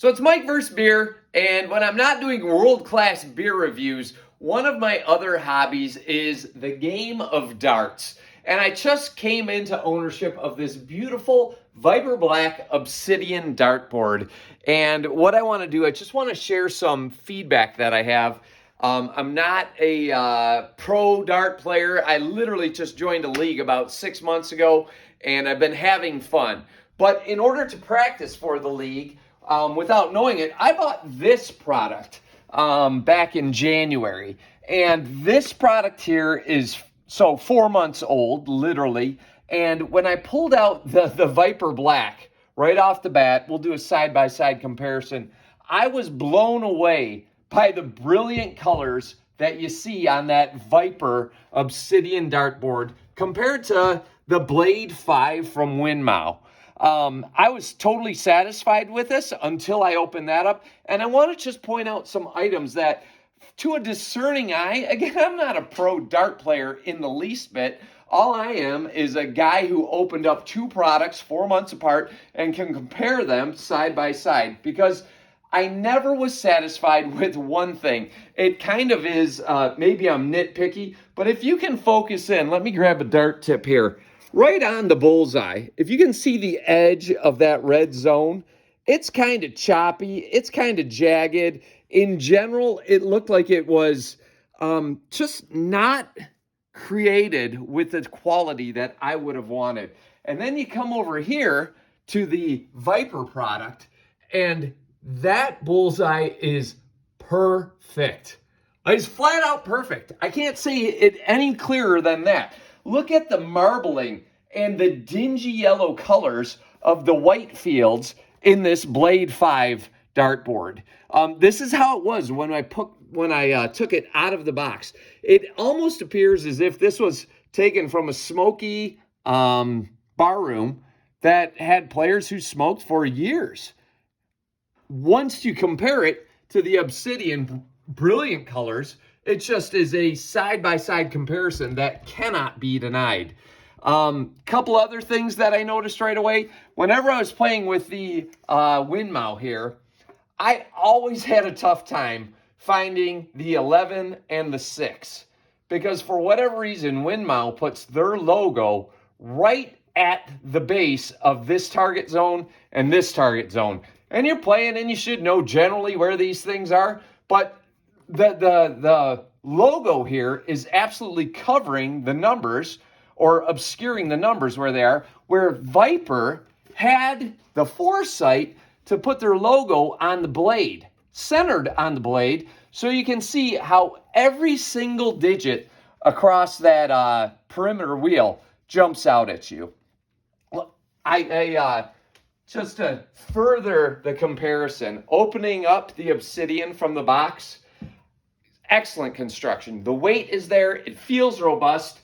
So it's Mike vs. Beer, and when I'm not doing world-class beer reviews, one of my other hobbies is the game of darts. And I just came into ownership of this beautiful Viper Black Obsidian dartboard. And what I want to do, I just want to share some feedback that I have. I'm not a pro dart player. I literally just joined a league about 6 months ago, and I've been having fun. But in order to practice for the league, without knowing it, I bought this product back in January. And this product here is 4 months old, literally. And when I pulled out the Viper Black right off the bat, we'll do a side-by-side comparison, I was blown away by the brilliant colors that you see on that Viper Obsidian dartboard compared to the Blade 5 from Winmau. I was totally satisfied with this until I opened that up. And I want to just point out some items that, to a discerning eye, again, I'm not a pro dart player in the least bit. All I am is a guy who opened up two products 4 months apart and can compare them side by side, because I never was satisfied with one thing. It kind of is, maybe I'm nitpicky, but if you can focus in, let me grab a dart tip here. Right on the bullseye, if you can see the edge of that red zone, it's kind of choppy, it's kind of jagged. In general, it looked like it was just not created with the quality that I would have wanted. And then you come over here to the Viper product, and that bullseye is perfect. It's flat out perfect. I can't say it any clearer than that. Look at the marbling and the dingy yellow colors of the white fields in this Blade 5 dartboard. This is how it was when I took it out of the box. It almost appears as if this was taken from a smoky bar room that had players who smoked for years. Once you compare it to the Obsidian brilliant colors, it just is a side-by-side comparison that cannot be denied. Couple other things that I noticed right away. Whenever I was playing with the Winmau here, I always had a tough time finding the 11 and the 6. Because for whatever reason, Winmau puts their logo right at the base of this target zone and this target zone. And you're playing and you should know generally where these things are, but the logo here is absolutely covering the numbers or obscuring the numbers where they are, where Viper had the foresight to put their logo on the blade, centered on the blade, so you can see how every single digit across that perimeter wheel jumps out at you. Just to further the comparison, opening up the Obsidian from the box, excellent construction. The weight is there. It feels robust.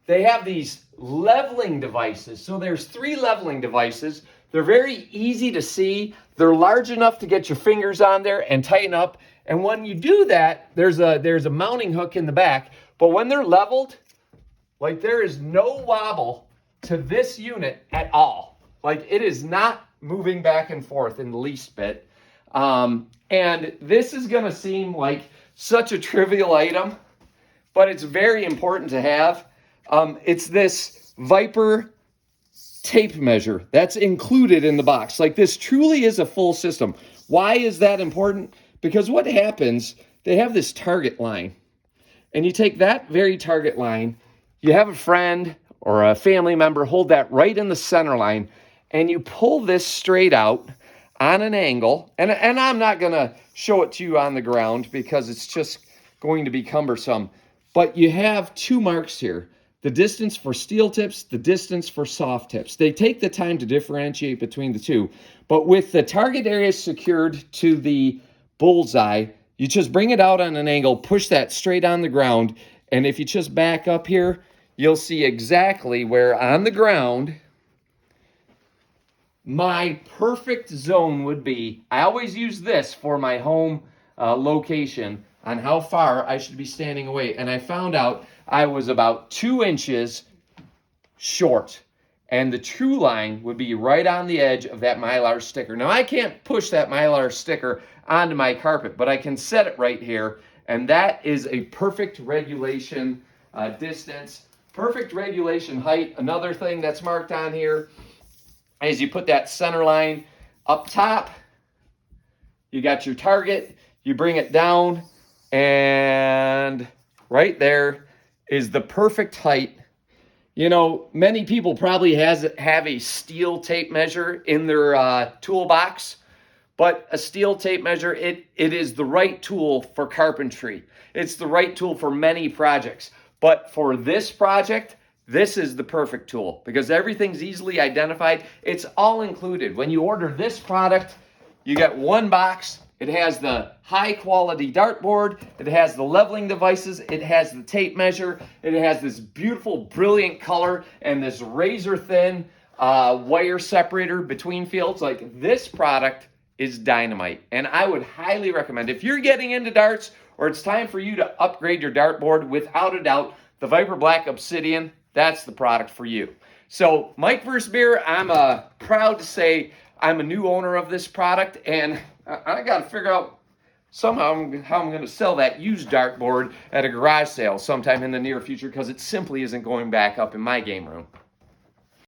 They have these leveling devices. So there's 3 leveling devices. They're very easy to see. They're large enough to get your fingers on there and tighten up. And when you do that, there's a mounting hook in the back. But when they're leveled, like, there is no wobble to this unit at all. Like, it is not moving back and forth in the least bit. And this is going to seem like such a trivial item, but it's very important to have. It's this Viper tape measure that's included in the box. Like, this truly is a full system. Why is that important? Because what happens, they have this target line, and you take that very target line, you have a friend or a family member hold that right in the center line, and you pull this straight out on an angle, and I'm not going to show it to you on the ground because it's just going to be cumbersome, but you have 2 marks here, the distance for steel tips, the distance for soft tips. They take the time to differentiate between the two, but with the target area secured to the bullseye, you just bring it out on an angle, push that straight on the ground, and if you just back up here, you'll see exactly where on the ground my perfect zone would be. I always use this for my home location on how far I should be standing away. And I found out I was about 2 inches short. and the true line would be right on the edge of that Mylar sticker. Now, I can't push that Mylar sticker onto my carpet, but I can set it right here, and that is a perfect regulation distance, perfect regulation height. Another thing that's marked on here is you put that center line up top, you got your target, you bring it down, and right there is the perfect height. You know, many people probably have a steel tape measure in their toolbox, but a steel tape measure, it is the right tool for carpentry. It's the right tool for many projects. But for this project, this is the perfect tool because everything's easily identified. It's all included. When you order this product, you get one box. It has the high quality dartboard. It has the leveling devices. It has the tape measure. It has this beautiful, brilliant color and this razor thin wire separator between fields. Like, this product is dynamite. And I would highly recommend, if you're getting into darts or it's time for you to upgrade your dartboard, without a doubt, the Viper Black Obsidian, that's the product for you. So, Mike vs. Beer, I'm proud to say I'm a new owner of this product, and I got to figure out somehow how I'm going to sell that used dartboard at a garage sale sometime in the near future because it simply isn't going back up in my game room.